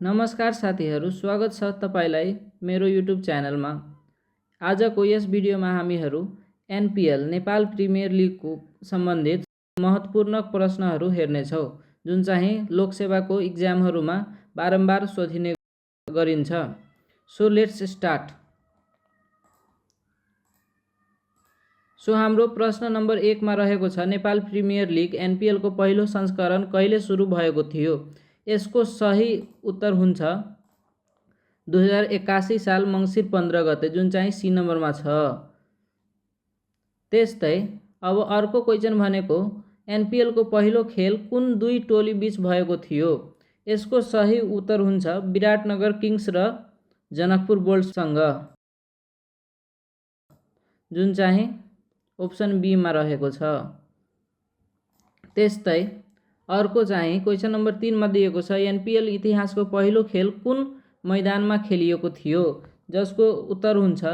नमस्कार साथीहरू, स्वागत छ तपाईलाई मेरो युट्युब च्यानलमा। आजको यस भिडियोमा हामीहरू एनपीएल नेपाल प्रिमियर लिगको सम्बन्धित महत्त्वपूर्ण प्रश्नहरू हेर्नेछौँ, जुन चाहिँ लोकसेवाको इक्जामहरूमा बारम्बार सोधिने गरिन्छ। So let's start. सो हाम्रो प्रश्न नम्बर 1 मा रहेको छ, नेपाल प्रिमियर लिग एनपीएल को पहिलो संस्करण कहिले सुरु भएको थियो? यसको सही उत्तर हुन्छ 2081 साल मङ्सिर 15 गते, जुन चाहिँ सी नम्बरमा छ। त्यस्तै अब अर्को क्वेशन भनेको एनपीएल को पहिलो खेल कुन दुई टोली बीच भएको थियो? यसको सही उत्तर हुन्छ विराटनगर किङ्स र जनकपुर बोल्ट्ससँग, जुन चाहिँ अप्सन बी मा रहेको छ। त्यस्तै अर्को चाहिँ क्वेशन नम्बर 3 मा दिएको छ, एनपीएल इतिहासको पहिलो खेल कुन मैदानमा खेलिएको थियो? जसको उत्तर हुन्छ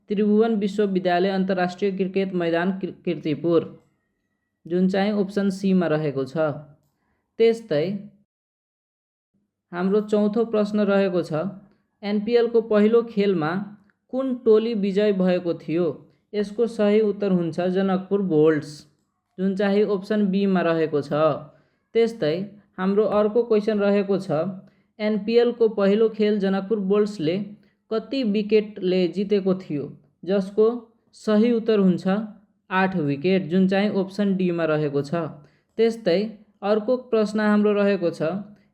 त्रिभुवन विश्वविद्यालय अन्तर्राष्ट्रिय क्रिकेट मैदान कीर्तिपुर, जुन चाहिँ अप्सन सी मा रहेको छ। त्यस्तै हाम्रो चौथो प्रश्न रहेको छ, एनपीएल को पहिलो खेलमा कुन टोली विजय भएको थियो? यसको सही उत्तर हुन्छ जनकपुर बोल्ट्स, जुन चाहिँ अप्सन बी मा रहेको छ। त्यस्तै हाम्रो अर्को क्वेशन रहेको छ, एनपीएल को पहिलो खेल जनकपुर बोल्ट्सले कति विकेटले जितेको थियो? जसको सही उत्तर हुन्छ 8 विकेट, जुन चाहिँ अप्सन डी मा रहेको छ। त्यस्तै अर्को प्रश्न हाम्रो रहेको छ,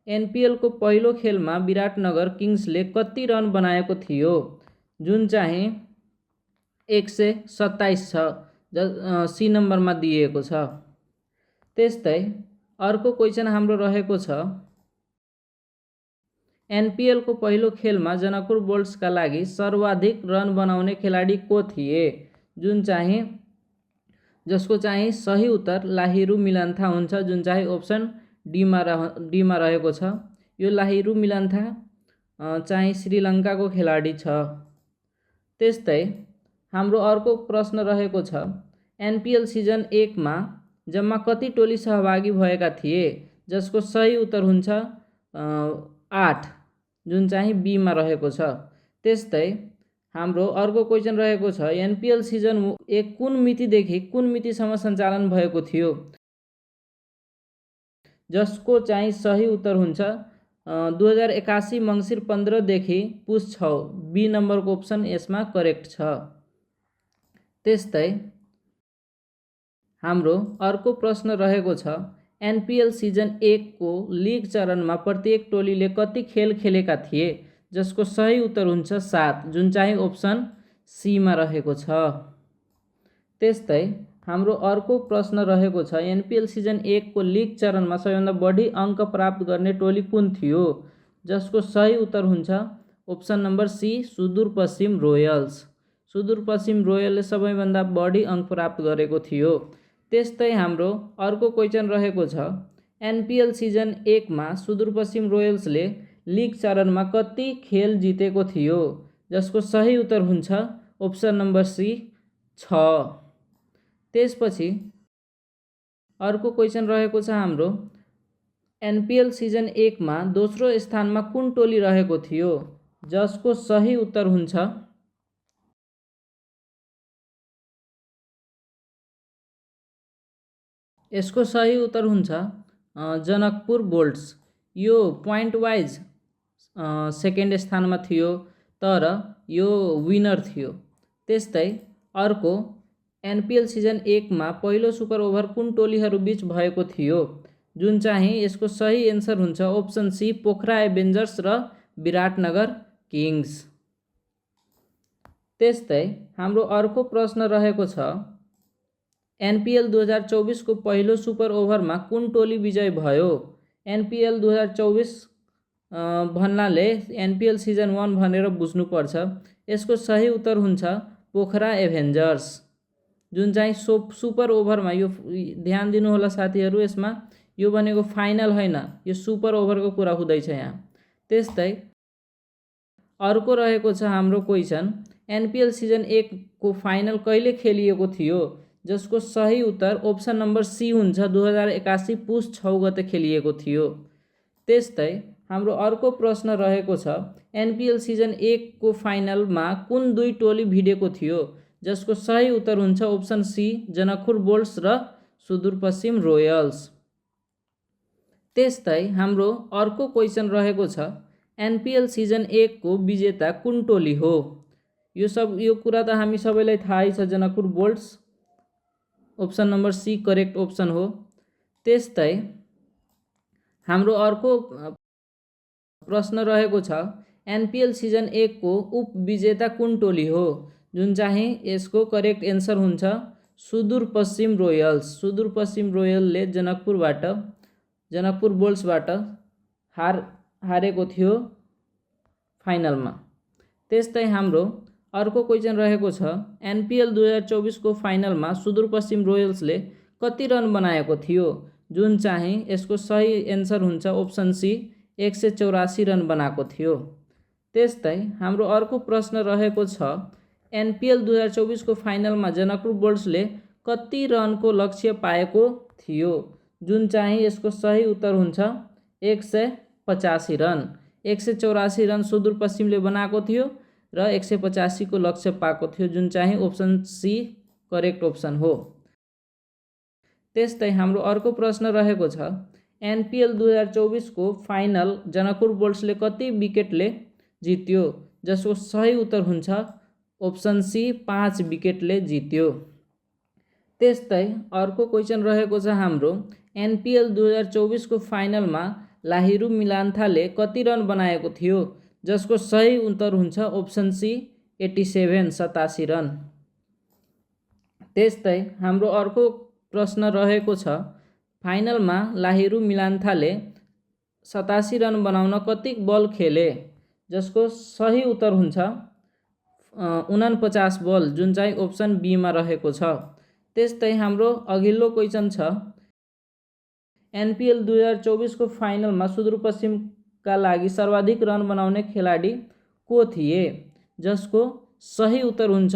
एनपीएल को पहिलो खेलमा विराटनगर किङ्सले कति रन बनाएको थियो? जुन चाहिँ 127 छ, सी नम्बरमा दिएको छ। त्यस्तै अर्को क्वेशन हाम्रो रहेको छ, एनपीएल को पहिलो खेलमा जनकपुर बोल्ट्सका लागि सर्वाधिक रन बनाउने खेलाडी को थिए? जुन चाहिँ जसको चाहिँ सही उत्तर लाहिरू मिलान्था हुन्छ, जुन चाहिँ अप्सन डी मा रहेको छ। यो लाहिरू मिलान्था चाहिँ श्रीलङ्काको खेलाडी छ। त्यस्तै हाम्रो अर्को प्रश्न रहेको छ, एनपीएल सिजन 1 मा जम्मा कति टोली सहभागी भएका थिए? जसको सही उत्तर हुन्छ 8, जुन चाहिँ बी मा रहेको छ। त्यस्तै हाम्रो अर्को क्वेशन रहेको छ, एनपीएल सिजन 1 कुन मितिदेखि कुन मितिसम्म सञ्चालन भएको थियो? जसको चाहिँ सही उत्तर हुन्छ 2081 मङ्सिर 15 देखि पुस 6, बी नम्बरको अप्सन यसमा करेक्ट छ। त्यस्तै हाम्रो अर्को प्रश्न रहेको छ, एनपीएल सिजन 1 को लिग चरणमा प्रत्येक टोलीले कति खेल खेलेका थिए? जसको सही उत्तर हुन्छ 7, जुन चाहिँ अप्सन सी मा रहेको छ। त्यस्तै हाम्रो अर्को प्रश्न रहेको छ, एनपीएल सिजन 1 को लिग चरणमा सबैभन्दा बढी अङ्क प्राप्त गर्ने टोली कुन थियो? जसको सही उत्तर हुन्छ option number C, Sudurpashchim Royals. Sudurpashchim रोयलले सबैभन्दा बढी अङ्क प्राप्त गरेको थियो। त्यस्तै हाम्रो अर्को क्वेशन रहेको छ, एनपीएल सिजन 1 मा सुदूरपश्चिम रोयल्सले लिग चरणमा कति खेल जितेको थियो? जसको सही उत्तर हुन्छ अप्सन नम्बर सी, 6। त्यसपछि अर्को क्वेशन रहेको छ हाम्रो, एनपीएल सिजन 1 मा दोस्रो स्थानमा कुन टोली रहेको थियो? जसको सही उत्तर हुन्छ यसको सही उत्तर हुन्छ जनकपुर बोल्ट्स। यो पोइन्ट वाइज सेकेन्ड स्थानमा थियो, तर यो विनर थियो। त्यस्तै अर्को, एनपीएल सिजन 1 मा पहिलो सुपर ओभर कुन टोलीहरू बीच भएको थियो? जुन चाहिँ यसको सही एन्सर हुन्छ अप्सन सी, पोखरा एभेन्जर्स र विराटनगर किङ्स। त्यस्तै हाम्रो अर्को प्रश्न रहेको छ, एनपीएल 2024 को पहिलो सुपर ओभरमा कुन टोली विजय भयो? एनपीएल 2024 भन्नाले एनपीएल सिजन 1 भनेर बुझ्नुपर्छ। यसको सही उत्तर हुन्छ पोखरा एभेन्जर्स, जुन चाहिँ सुपर ओभरमा, यो ध्यान दिनुहोला साथीहरू, यसमा यो भनेको फाइनल होइन, यो सुपर ओभरको कुरा हुँदैछ यहाँ। त्यस्तै अर्को रहेको छ हाम्रो क्वेशन, एनपीएल सिजन 1 को फाइनल कहिले खेलिएको थियो? जसको सही उत्तर अप्सन नम्बर सी हुन्छ 2081 पुस 6 गते खेलिएको थियो। त्यस्तै हाम्रो अर्को प्रश्न रहेको छ एनपिएल सिजन 1 को फाइनलमा कुन दुई टोली भिडेको थियो, जसको सही उत्तर हुन्छ अप्सन सी जनकपुर बोल्ट्स र सुदूरपश्चिम रोयल्स। त्यस्तै हाम्रो अर्को क्वेसन रहेको छ एनपिएल सिजन 1 को विजेता कुन टोली हो। यो कुरा त हामी सबैलाई थाहै छ, Janakpur bolts. Option number C correct option हो। त्यस्तै हाम्रो अर्को प्रश्न रहेको छ एनपिएल सिजन 1 को उपविजेता कुन टोली हो, जुन चाहिँ यसको करेक्ट एन्सर हुन्छ सुदूरपश्चिम रोयल्स। सुदूरपश्चिम रोयलले जनकपुर बोल्ट्सबाट हारेको थियो फाइनलमा। त्यस्तै हाम्रो अर्को क्वेसन रहेको छ एनपिएल 2024 को फाइनलमा सुदूरपश्चिम रोयल्सले कति रन बनाएको थियो, जुन चाहिँ यसको सही एन्सर हुन्छ अप्सन सी 184 रन बनाएको थियो। त्यस्तै हाम्रो अर्को प्रश्न रहेको छ एनपिएल 2024 को फाइनलमा जनकपुर बोल्ट्सले कति रनको लक्ष्य पाएको थियो, जुन चाहिँ यसको सही उत्तर हुन्छ 185 रन। 184 रन सुदूरपश्चिमले बनाएको थियो र 185 को लक्ष्य पाएको थियो, जुन चाहिँ अप्सन सी करेक्ट अप्सन हो। त्यस्तै हाम्रो अर्को प्रश्न रहेको छ एनपिएल 2024 को फाइनल जनकपुर बोल्ट्सले कति विकेटले जित्यो, जसको सही उत्तर हुन्छ अप्सन सी 5 विकेटले जित्यो। त्यस्तै अर्को क्वेसन रहेको छ हाम्रो एनपिएल 2024 को फाइनलमा लाहिरू मिलान्थाले कति रन बनाएको थियो, जसको सही उत्तर हुन्छ अप्सन सी 87 रन। त्यस्तै हाम्रो अर्को प्रश्न रहेको छ फाइनलमा लाहिरू मिलान्थाले 87 रन बनाउन कति बल खेले, जसको सही उत्तर हुन्छ 49 बल, जुन चाहिँ अप्सन बीमा रहेको छ। त्यस्तै हाम्रो अघिल्लो क्वेसन छ एनपिएल 2024 को फाइनलमा सुदूरपश्चिमका लागि सर्वाधिक रन बनाउने खेलाडी को थिए, जसको सही उत्तर हुन्छ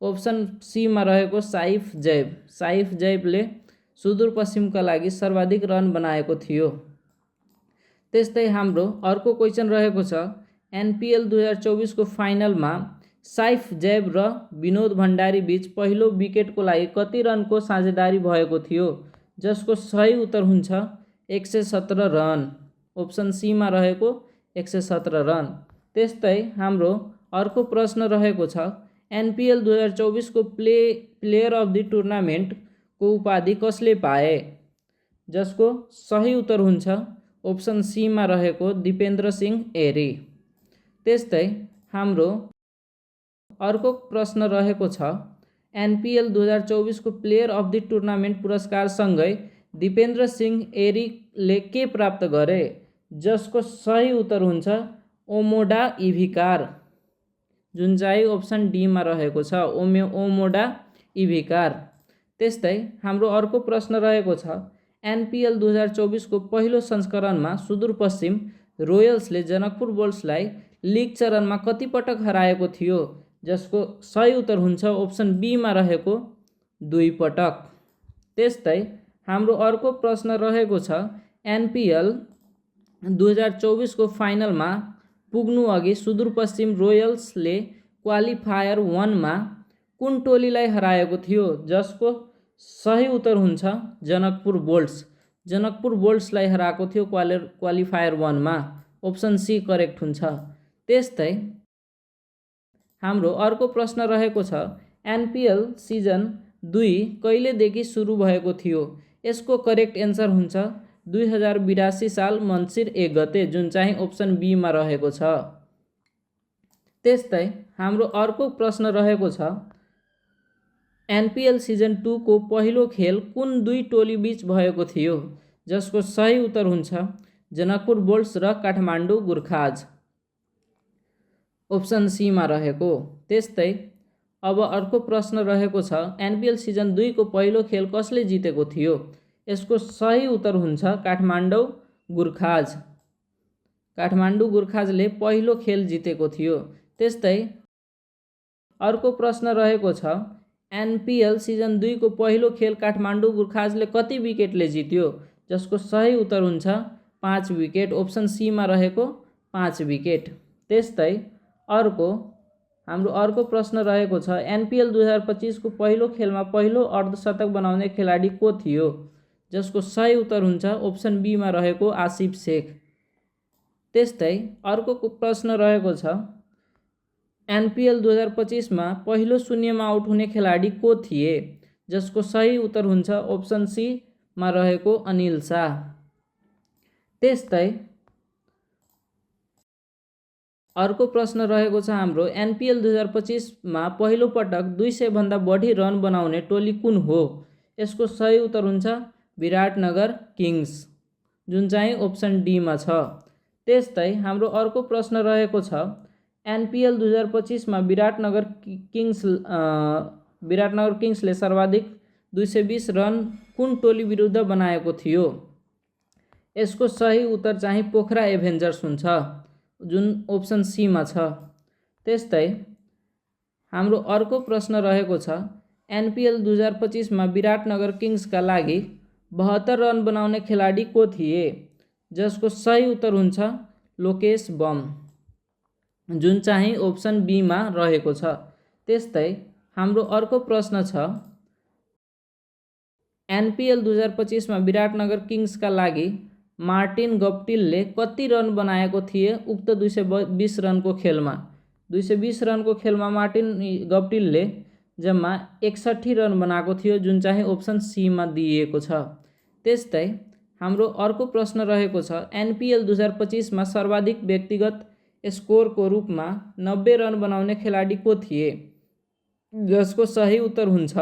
अप्सन सीमा रहेको साइफ जैब। साइफ जैबले सुदूरपश्चिमका लागि सर्वाधिक रन बनाएको थियो। त्यस्तै हाम्रो अर्को क्वेसन रहेको छ एनपिएल 2024 को फाइनलमा साइफ जैब र विनोद भण्डारी बीच पहिलो विकेटको लागि कति रनको साझेदारी भएको थियो, जसको सही उत्तर हुन्छ 117 रन। अप्सन सीमा रहेको 117 रन। त्यस्तै हाम्रो अर्को प्रश्न रहेको छ एनपिएल 2024 को प्लेयर अफ द टुर्नामेन्ट को उपाधि कसले पाए, जसको सही उत्तर हुन्छ अप्सन सीमा रहेको दिपेन्द्र सिंह एरी। त्यस्तै हाम्रो अर्को प्रश्न रहेको छ एनपिएल 2024 को प्लेयर अफ द टुर्नामेन्ट पुरस्कारसँगै दिपेन्द्र सिंह एरीले के प्राप्त गरे, जसको सही उत्तर हुन्छ ओमोडा इभिकार, जुन चाहिँ अप्सन डीमा रहेको छ ओमोडा इभिकार। त्यस्तै हाम्रो अर्को प्रश्न रहेको छ एनपिएल 2024 को पहिलो संस्करणमा सुदूरपश्चिम रोयल्सले जनकपुर बोल्ट्सलाई लिग चरणमा कति पटक हराएको थियो, जसको सही उत्तर हुन्छ अप्सन बीमा रहेको 2 पटक। त्यस्तै हाम्रो अर्को प्रश्न रहेको छ एनपिएल 2024 को फाइनलमा पुग्नु अघि सुदूरपश्चिम रोयल्सले क्वालिफायर 1 मा कुन टोलीलाई हराएको थियो, जसको सही उत्तर हुन्छ जनकपुर बोल्ट्स। जनकपुर बोल्ट्सलाई हराएको थियो क्वालिफायर 1 मा। अप्सन सी करेक्ट हुन्छ। त्यस्तै हाम्रो अर्को प्रश्न रहेको छ एनपिएल सिजन 2 कहिलेदेखि सुरु भएको थियो, यसको करेक्ट एन्सर हुन्छ 2082 साल मङ्सिर 1 गते, जुन चाहिँ अप्सन बीमा रहेको छ। त्यस्तै हाम्रो अर्को प्रश्न रहेको छ एनपिएल सिजन 2 को पहिलो खेल कुन दुई टोली बीच भएको थियो, जसको सही उत्तर हुन्छ जनकपुर बोल्ट्स र काठमाडौँ गुर्खाज। अप्सन सीमा रहेको। त्यस्तै अब अर्को प्रश्न रहेको छ एनपिएल सिजन 2 को पहिलो खेल कसले जितेको थियो, यसको सही उत्तर हुन्छ काठमाडौँ गुर्खाज। काठमाडौँ गुर्खाजले पहिलो खेल जितेको थियो। त्यस्तै अर्को प्रश्न रहेको छ एनपिएल सिजन 2 को पहिलो खेल काठमाडौँ गुर्खाजले कति विकेटले जित्यो, जसको सही उत्तर हुन्छ 5 विकेट, अप्सन सी मा रहेको 5 विकेट। त्यस्तै हाम्रो अर्को प्रश्न रहेको छ एनपिएल 2025 को पहिलो खेलमा पहिलो अर्धशतक बनाउने खेलाडी को थियो, जसको सही उत्तर हुन्छ अप्सन बी मा रहेको आसिफ शेख। त्यस्तै अर्को प्रश्न रहेको छ एनपिएल 2025 मा पहिलो शून्यमा आउट हुने खेलाडी को थिए, जसको सही उत्तर हुन्छ अप्सन सी मा रहेको अनिल शाह। त्यस्तै अर्को प्रश्न रहेको छ हाम्रो एनपिएल 2025 मा पहिलो पटक 200 भन्दा बढी रन बनाउने टोली कुन हो, यसको सही उत्तर हुन्छ विराटनगर किङ्स, जुन चाहिँ अप्सन डी मा छ। त्यस्तै हाम्रो अर्को प्रश्न रहेको छ एनपिएल 2025 मा विराटनगर किङ्सले सर्वाधिक 220 रन कुन टोली विरुद्ध बनाएको थियो, यसको सही उत्तर चाहिँ पोखरा एभेन्जर्स हुन्छ, जुन अप्सन सी मा छ। त्यस्तै हाम्रो अर्को प्रश्न रहेको छ एनपिएल 2025 मा विराटनगर किङ्सका लागि 72 रन बनाउने खेलाडी को थिए, जसको सही उत्तर हुन्छ लोकेश बम, जुन चाहिँ अप्सन बी मा रहेको छ। त्यस्तै हाम्रो अर्को प्रश्न छ एनपिएल 2025 मा विराटनगर किङ्सका लागि मार्टिन गप्टिलले कति रन बनाएको थिए उक्त 220 रनको खेलमा। 220 रनको खेलमा मार्टिन गप्टिलले जम्मा 61 रन बनाएको थियो, जुन चाहिँ अप्सन सी मा दिइएको छ। त्यस्तै हाम्रो अर्को प्रश्न रहेको छ एनपिएल 2025 मा सर्वाधिक व्यक्तिगत स्कोरको रूपमा 90 रन बनाउने खेलाडी को थिए, जसको सही उत्तर हुन्छ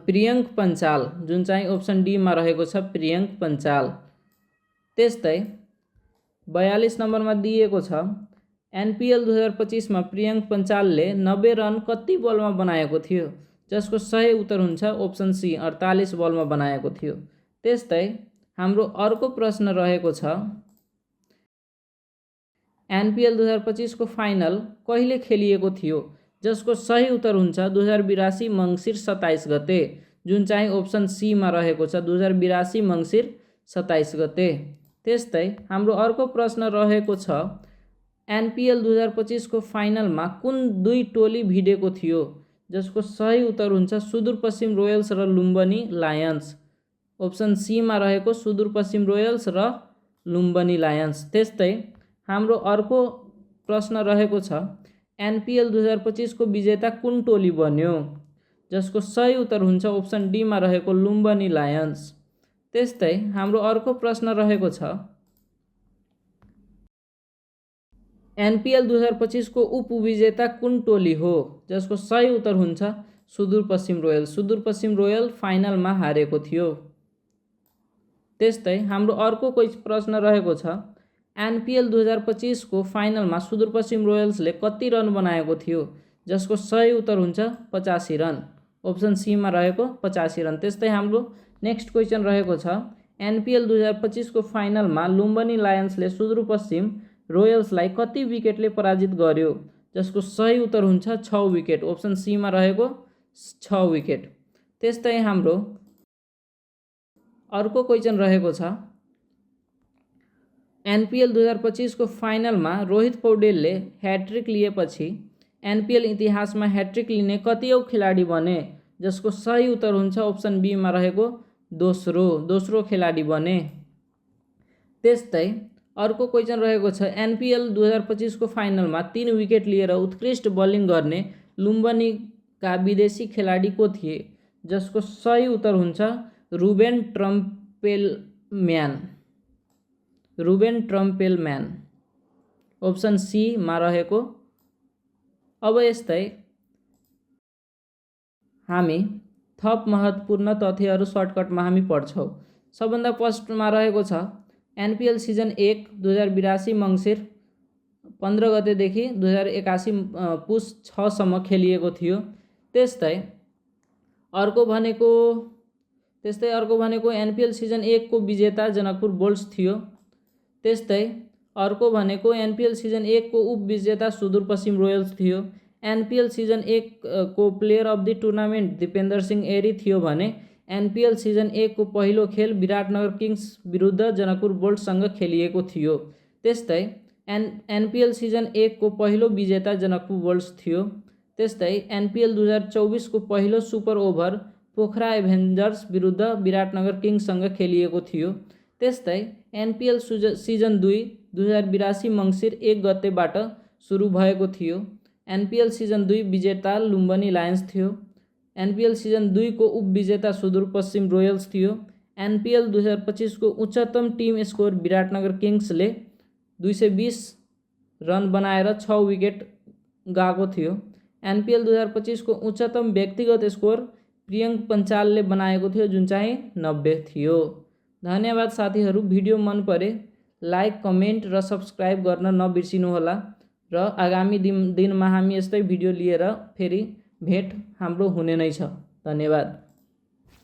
प्रियङ्क पञ्चाल, जुन चाहिँ अप्सन डी मा रहेको छ प्रियङ्क पञ्चाल। त्यस्तै 42 नम्बरमा दिएको छ एनपिएल 2025 मा प्रियङ्क पञ्चालले 90 रन कति बलमा बनाएको थियो, जसको सही उत्तर हुन्छ अप्सन सी 48 बलमा बनाएको थियो। त्यस्तै हाम्रो अर्को प्रश्न रहेको छ एनपिएल 2025 को फाइनल कहिले खेलिएको थियो, जसको सही उत्तर हुन्छ 2082 मङ्सिर 27 गते, जुन चाहिँ अप्सन सी मा रहेको छ 2082 मङ्सिर 27 गते। त्यस्तै हाम्रो अर्को प्रश्न रहेको छ एनपिएल 2025 को फाइनलमा कुन दुई टोली भिडेको थियो, जसको सही उत्तर हुन्छ सुदूरपश्चिम रोयल्स र लुम्बिनी लायन्स, अप्सन सी मा रहेको सुदूरपश्चिम रोयल्स र लुम्बिनी लायन्स। त्यस्तै हाम्रो अर्को प्रश्न रहेको छ एनपिएल 2025 को विजेता कुन टोली बन्यो, जसको सही उत्तर हुन्छ अप्सन डी मा रहेको लुम्बिनी लायन्स। त्यस्तै हाम्रो अर्को प्रश्न रहेको छ एनपिएल 2025 को उपविजेता कुन टोली हो, जसको सही उत्तर हुन्छ सुदूरपश्चिम रोयल्स। सुदूरपश्चिम रोयल फाइनलमा हारेको थियो। त्यस्तै हाम्रो अर्को कोही प्रश्न रहेको छ एनपिएल 2025 को फाइनलमा सुदूरपश्चिम रोयल्सले कति रन बनाएको थियो, जसको सही उत्तर हुन्छ 85 रन, अप्सन सी मा रहेको 85 रन। त्यस्तै हाम्रो नेक्स्ट क्वेसन रहेको छ एनपिएल 2025 को फाइनलमा लुम्बिनी लायन्सले सुदूरपश्चिम रोयल्सलाई कति विकेटले पराजित गर्यो, जसको सही उत्तर हुन्छ 6 विकेट, अप्सन सी मा रहेको 6 विकेट। त्यस्तै हाम्रो अर्को क्वेसन रहेको छ एनपिएल 2025 को फाइनलमा रोहित पौडेलले ह्याट्रिक लिएपछि एनपिएल इतिहासमा ह्याट्रिक लिने कतिऔं खेलाडी बने, जसको सही उत्तर हुन्छ अप्सन बी मा रहेको दोस्रो खेलाडी बने। त्यस्तै अर्को क्वेसन रहेको छ एनपिएल 2025 को फाइनलमा 3 विकेट लिएर उत्कृष्ट बलिङ गर्ने लुम्बिनीका विदेशी खेलाडी को थिए, जसको सही उत्तर हुन्छ रुबेन ट्रम्पेलम्यान, अप्सन सी मा रहेको। अब यस्तै हामी थप महत्त्वपूर्ण तथ्यहरू सर्टकटमा हामी पढ्छौँ। सबभन्दा फर्स्टमा रहेको छ एनपिएल सिजन 1 2082 मङ्सिर 15 गतेदेखि 2081 पुस 6 सम्म खेलिएको थियो। त्यस्तै अर्को भनेको एनपिएल सिजन 1 को विजेता जनकपुर बोल्ट्स थियो। त्यस्तै अर्को भनेको एनपिएल सिजन 1 को उपविजेता सुदूरपश्चिम रोयल्स थियो। एनपिएल सिजन 1 को player of the tournament Dipendra Singh Airee थियो भने एनपीएल सिजन 1 को पहिलो खेल विराटनगर किङ्स विरुद्ध जनकपुर बोल्टसँग खेलिएको थियो। त्यस्तै एनपीएल सिजन 1 को पहिलो विजेता जनकपुर बोल्ट्स थियो। त्यस्तै एनपीएल 2024 को पहिलो सुपर ओभर पोखरा एभेन्जर्स विरुद्ध विराटनगर किङ्ससँग खेलिएको थियो। त्यस्तै एनपीएल सिजन 2 2082 मङ्सिर 1 गतेबाट सुरु भएको थियो। एनपीएल सिजन 2 विजेता लुम्बिनी लायन्स थियो। एनपीएल सिजन 2 को उपविजेता सुदूरपश्चिम रोयल्स थियो। एनपीएल 2025 को उच्चतम टिम स्कोर विराटनगर किङ्सले 220 रन बनाएर 6 विकेट गएको थियो। एनपीएल 2025 को उच्चतम व्यक्तिगत स्कोर प्रियङ्क पञ्चालले बनाएको थियो जुन चाहिँ 90 थियो। धन्यवाद साथीहरू। भिडियो मन परे लाइक, कमेन्ट र सब्सक्राइब गर्न नबिर्सिनुहोला र आगामी दिनमा हामी यस्तै भिडियो लिएर फेरि भेट हाम्रो हुने नै छ। धन्यवाद।